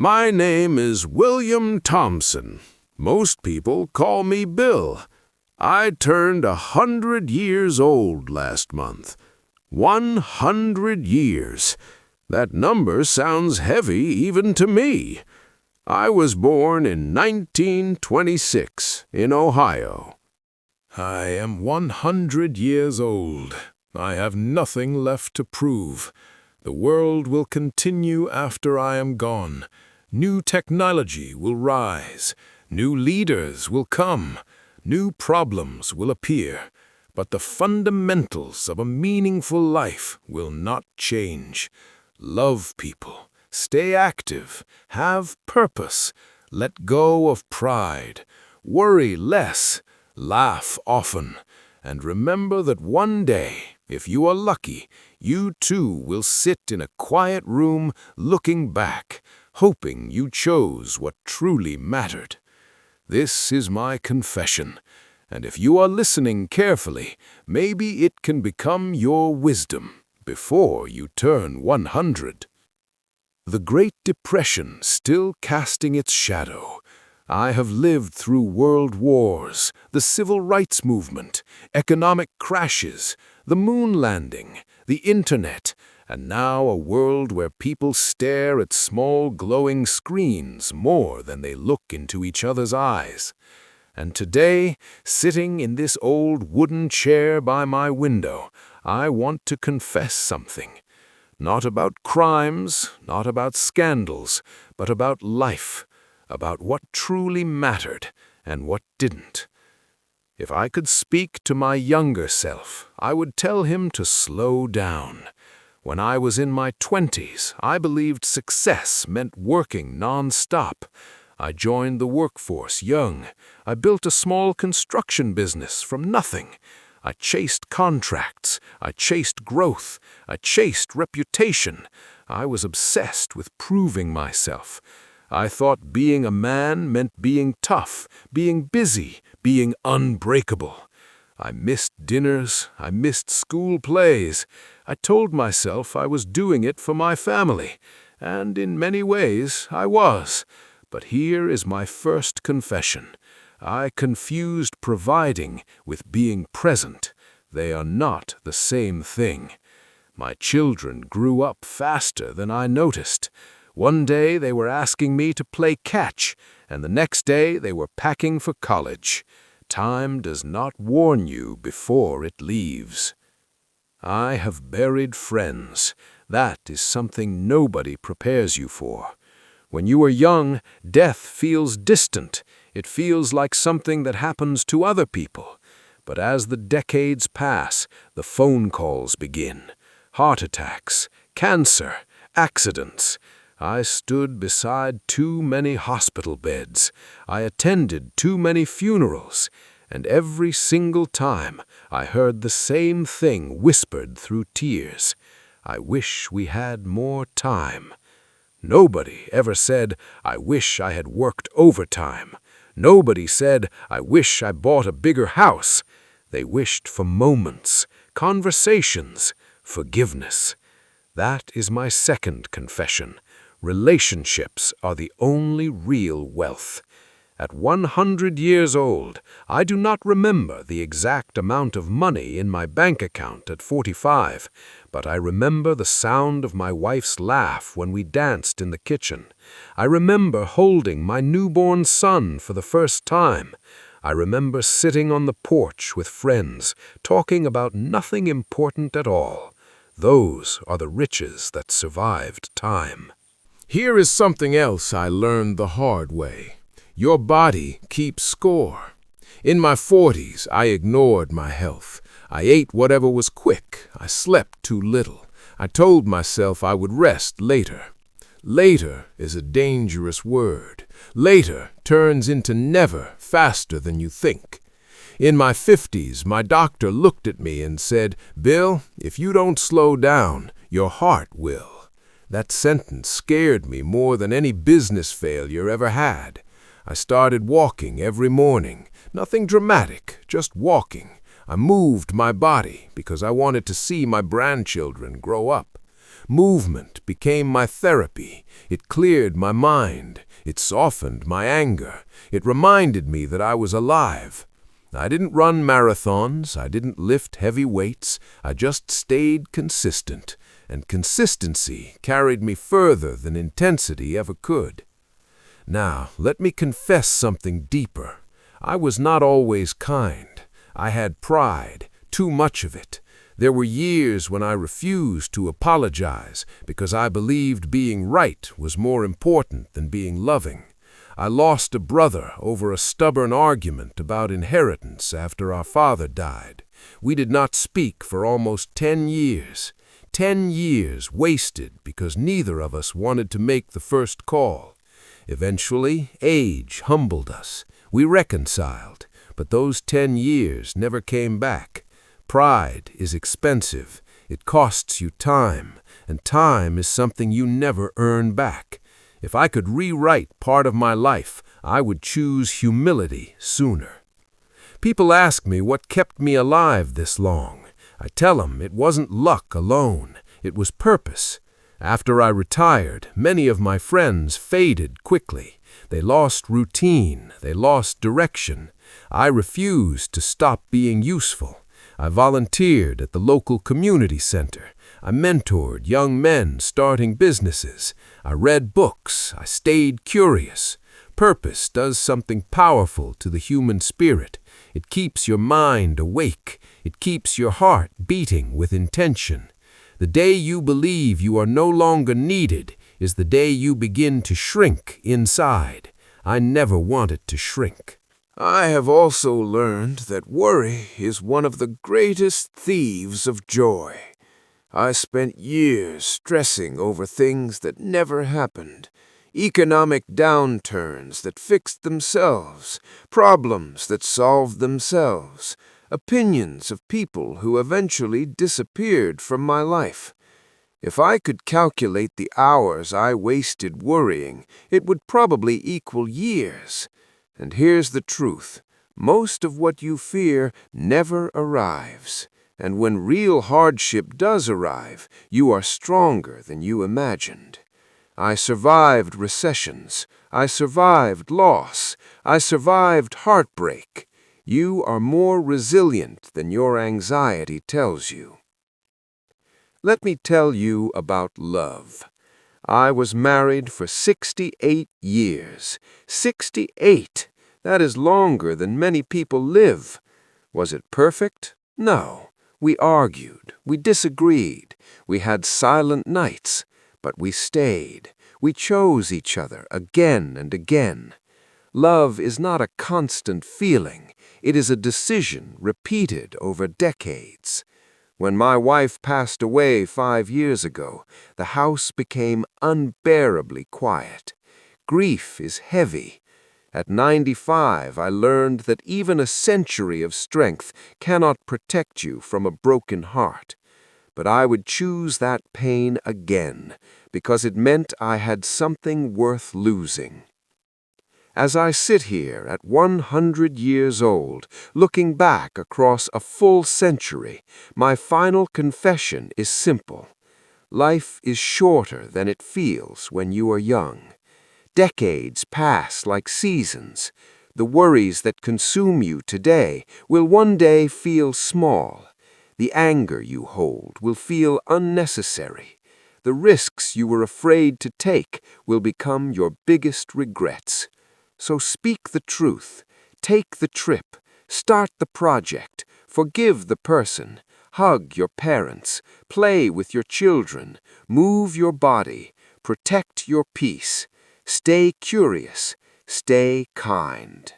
My name is William Thompson. Most people call me Bill. I turned 100 years old last month. 100 years. That number sounds heavy even to me. I was born in 1926 in Ohio. I am 100 years old. I have nothing left to prove. The world will continue after I am gone. New technology will rise. New leaders will come. New problems will appear. But the fundamentals of a meaningful life will not change. Love people. Stay active. Have purpose. Let go of pride. Worry less. Laugh often. And remember that one day, if you are lucky, you too will sit in a quiet room looking back, hoping you chose what truly mattered. This is my confession, and if you are listening carefully, maybe it can become your wisdom before you turn 100. The Great Depression still casting its shadow. I have lived through world wars, the civil rights movement, economic crashes, the moon landing, the internet, and now a world where people stare at small glowing screens more than they look into each other's eyes. And today, sitting in this old wooden chair by my window, I want to confess something. Not about crimes, not about scandals, but about life. About what truly mattered and what didn't. If I could speak to my younger self, I would tell him to slow down. When I was in my 20s, I believed success meant working non-stop. I joined the workforce young. I built a small construction business from nothing. I chased contracts. I chased growth. I chased reputation. I was obsessed with proving myself. I thought being a man meant being tough, being busy, being unbreakable. I missed dinners, I missed school plays. I told myself I was doing it for my family, and in many ways I was. But here is my first confession. I confused providing with being present. They are not the same thing. My children grew up faster than I noticed. One day they were asking me to play catch, and the next day they were packing for college. Time does not warn you before it leaves. I have buried friends. That is something nobody prepares you for. When you are young, death feels distant. It feels like something that happens to other people. But as the decades pass, the phone calls begin. Heart attacks, cancer, accidents. I stood beside too many hospital beds. I attended too many funerals. And every single time, I heard the same thing whispered through tears. I wish we had more time. Nobody ever said, I wish I had worked overtime. Nobody said, I wish I bought a bigger house. They wished for moments, conversations, forgiveness. That is my second confession. Relationships are the only real wealth. At 100 years old, I do not remember the exact amount of money in my bank account at 45, but I remember the sound of my wife's laugh when we danced in the kitchen. I remember holding my newborn son for the first time. I remember sitting on the porch with friends, talking about nothing important at all. Those are the riches that survived time. Here is something else I learned the hard way. Your body keeps score. In my 40s, I ignored my health. I ate whatever was quick. I slept too little. I told myself I would rest later. Later is a dangerous word. Later turns into never faster than you think. In my 50s, my doctor looked at me and said, "Bill, if you don't slow down, your heart will." That sentence scared me more than any business failure ever had. I started walking every morning. Nothing dramatic, just walking. I moved my body because I wanted to see my grandchildren grow up. Movement became my therapy. It cleared my mind. It softened my anger. It reminded me that I was alive. I didn't run marathons. I didn't lift heavy weights. I just stayed consistent. And consistency carried me further than intensity ever could. Now, let me confess something deeper. I was not always kind. I had pride, too much of it. There were years when I refused to apologize because I believed being right was more important than being loving. I lost a brother over a stubborn argument about inheritance after our father died. We did not speak for almost 10 years. 10 years wasted because neither of us wanted to make the first call. Eventually, age humbled us. We reconciled, but those 10 years never came back. Pride is expensive. It costs you time, and time is something you never earn back. If I could rewrite part of my life, I would choose humility sooner. People ask me what kept me alive this long. I tell them it wasn't luck alone. It was purpose. After I retired, many of my friends faded quickly. They lost routine. They lost direction. I refused to stop being useful. I volunteered at the local community center. I mentored young men starting businesses. I read books. I stayed curious. Purpose does something powerful to the human spirit. It keeps your mind awake. It keeps your heart beating with intention. The day you believe you are no longer needed is the day you begin to shrink inside. I never wanted to shrink. I have also learned that worry is one of the greatest thieves of joy. I spent years stressing over things that never happened. Economic downturns that fixed themselves, problems that solved themselves, opinions of people who eventually disappeared from my life. If I could calculate the hours I wasted worrying, it would probably equal years. And here's the truth. Most of what you fear never arrives. And when real hardship does arrive, you are stronger than you imagined. I survived recessions. I survived loss. I survived heartbreak. You are more resilient than your anxiety tells you. Let me tell you about love. I was married for 68 years. 68! That is longer than many people live. Was it perfect? No. We argued. We disagreed. We had silent nights. But we stayed. We chose each other again and again. Love is not a constant feeling. It is a decision repeated over decades. When my wife passed away 5 years ago, the house became unbearably quiet. Grief is heavy. At 95, I learned that even a century of strength cannot protect you from a broken heart. But I would choose that pain again, because it meant I had something worth losing. As I sit here at 100 years old, looking back across a full century, my final confession is simple. Life is shorter than it feels when you are young. Decades pass like seasons. The worries that consume you today will one day feel small. The anger you hold will feel unnecessary. The risks you were afraid to take will become your biggest regrets. So speak the truth, take the trip, start the project, forgive the person, hug your parents, play with your children, move your body, protect your peace. Stay curious, stay kind.